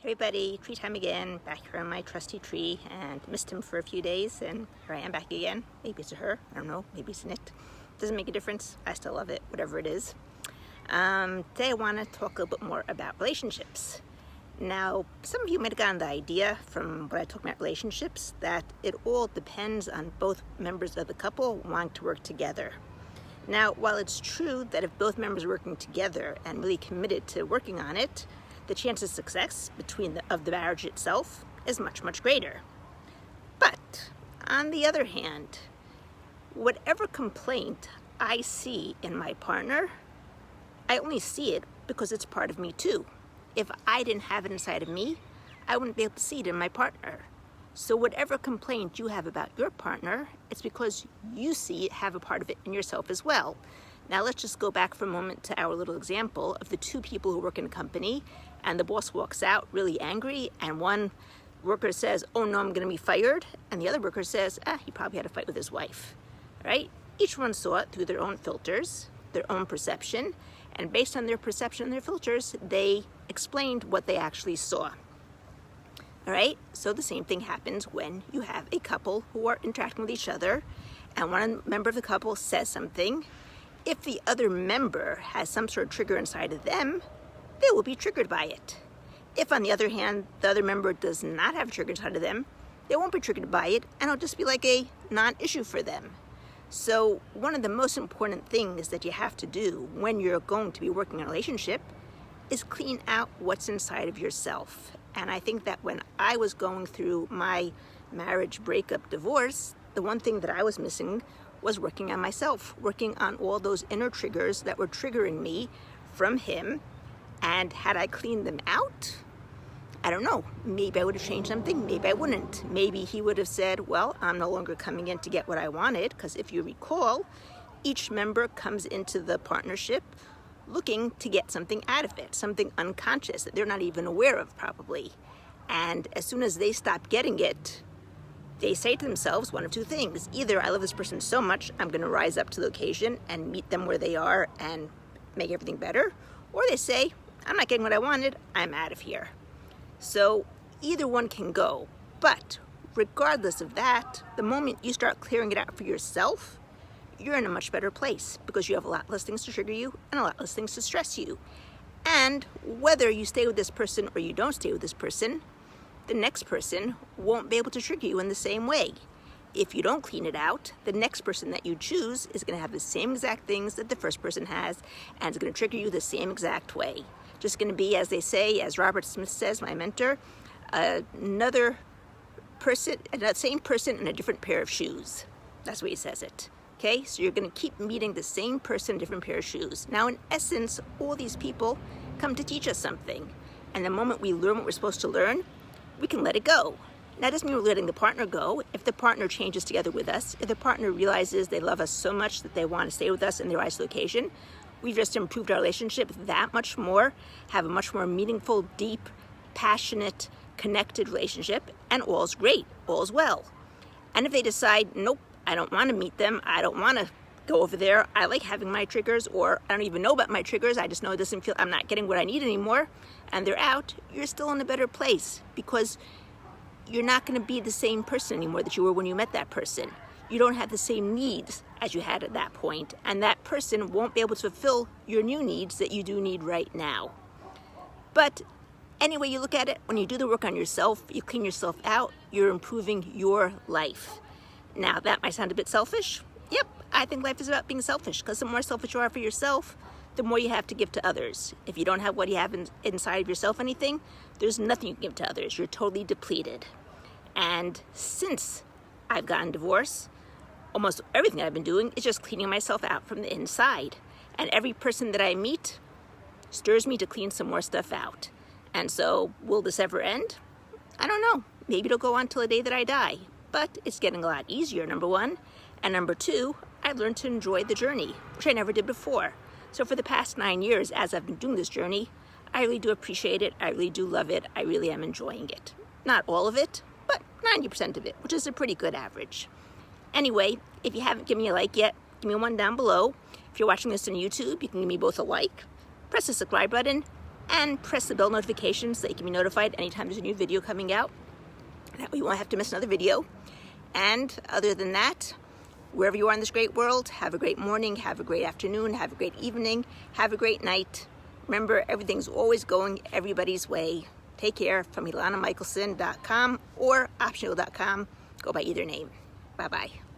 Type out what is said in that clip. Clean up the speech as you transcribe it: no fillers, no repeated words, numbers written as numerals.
Everybody, tree time again, back here on my trusty tree, and missed him for a few days, and here I am back again. Maybe it's a her, I don't know, maybe it's an it. Doesn't make a difference, I still love it, whatever it is. Today I want to talk a little bit more about relationships. Now, some of you might have gotten the idea from what I talk about relationships, that it all depends on both members of the couple wanting to work together. Now, while it's true that if both members are working together and really committed to working on it, the chance of success of the marriage itself is much, much greater. But on the other hand, whatever complaint I see in my partner, I only see it because it's part of me too. If I didn't have it inside of me, I wouldn't be able to see it in my partner. So whatever complaint you have about your partner, it's because you see it, have a part of it in yourself as well. Now let's just go back for a moment to our little example of the two people who work in a company, and the boss walks out really angry, and one worker says, "Oh no, I'm gonna be fired," and the other worker says, he probably had a fight with his wife, right? Each one saw it through their own filters, their own perception, and based on their perception and their filters, they explained what they actually saw. All right, so the same thing happens when you have a couple who are interacting with each other, and one member of the couple says something. If the other member has some sort of trigger inside of them, they will be triggered by it. If, on the other hand, the other member does not have a trigger inside of them, they won't be triggered by it, and it'll just be like a non-issue for them. So one of the most important things that you have to do when you're going to be working in a relationship is clean out what's inside of yourself. And I think that when I was going through my marriage, breakup, divorce, the one thing that I was missing was working on myself, working on all those inner triggers that were triggering me from him. And had I cleaned them out, I don't know, maybe I would have changed something, maybe I wouldn't. Maybe he would have said, well, I'm no longer coming in to get what I wanted, because if you recall, each member comes into the partnership looking to get something out of it, something unconscious that they're not even aware of probably. And as soon as they stop getting it, they say to themselves one of two things. Either I love this person so much, I'm going to rise up to the occasion and meet them where they are and make everything better. Or they say, I'm not getting what I wanted, I'm out of here. So either one can go. But regardless of that, the moment you start clearing it out for yourself, you're in a much better place because you have a lot less things to trigger you and a lot less things to stress you. And whether you stay with this person or you don't stay with this person, the next person won't be able to trigger you in the same way. If you don't clean it out, the next person that you choose is going to have the same exact things that the first person has, and it's going to trigger you the same exact way. Just going to be, as they say, as Robert Smith says, my mentor, another person, the same person in a different pair of shoes. That's the way he says it. Okay, so you're going to keep meeting the same person in a different pair of shoes. Now, in essence, all these people come to teach us something. And the moment we learn what we're supposed to learn, we can let it go. That doesn't mean we're letting the partner go. If the partner changes together with us, if the partner realizes they love us so much that they want to stay with us and they rise to the occasion, we've just improved our relationship that much more, have a much more meaningful, deep, passionate, connected relationship, and all's great, all's well. And if they decide, nope, I don't want to meet them, I don't want to go over there, I like having my triggers, or I don't even know about my triggers, I just know it doesn't feel, I'm not getting what I need anymore, and they're out, you're still in a better place because you're not going to be the same person anymore that you were when you met that person. You don't have the same needs as you had at that point, and that person won't be able to fulfill your new needs that you do need right now. But any way you look at it, when you do the work on yourself, you clean yourself out, you're improving your life. Now, that might sound a bit selfish. Yep, I think life is about being selfish, because the more selfish you are for yourself, the more you have to give to others. If you don't have what you have inside of yourself, anything, there's nothing you can give to others. You're totally depleted. And since I've gotten divorced, almost everything I've been doing is just cleaning myself out from the inside. And every person that I meet stirs me to clean some more stuff out. And so, will this ever end? I don't know. Maybe it'll go on till the day that I die. But it's getting a lot easier, number one. And number two, I've learned to enjoy the journey, which I never did before. So for the past 9 years, as I've been doing this journey, I really do appreciate it. I really do love it. I really am enjoying it. Not all of it, but 90% of it, which is a pretty good average. Anyway, if you haven't given me a like yet, give me one down below. If you're watching this on YouTube, you can give me both a like, press the subscribe button, and press the bell notification so that you can be notified anytime there's a new video coming out. That way you won't have to miss another video. And other than that, wherever you are in this great world, have a great morning, have a great afternoon, have a great evening, have a great night. Remember, everything's always going everybody's way. Take care. From IlanaMichelson.com or optiontoheal.com. Go by either name. Bye-bye.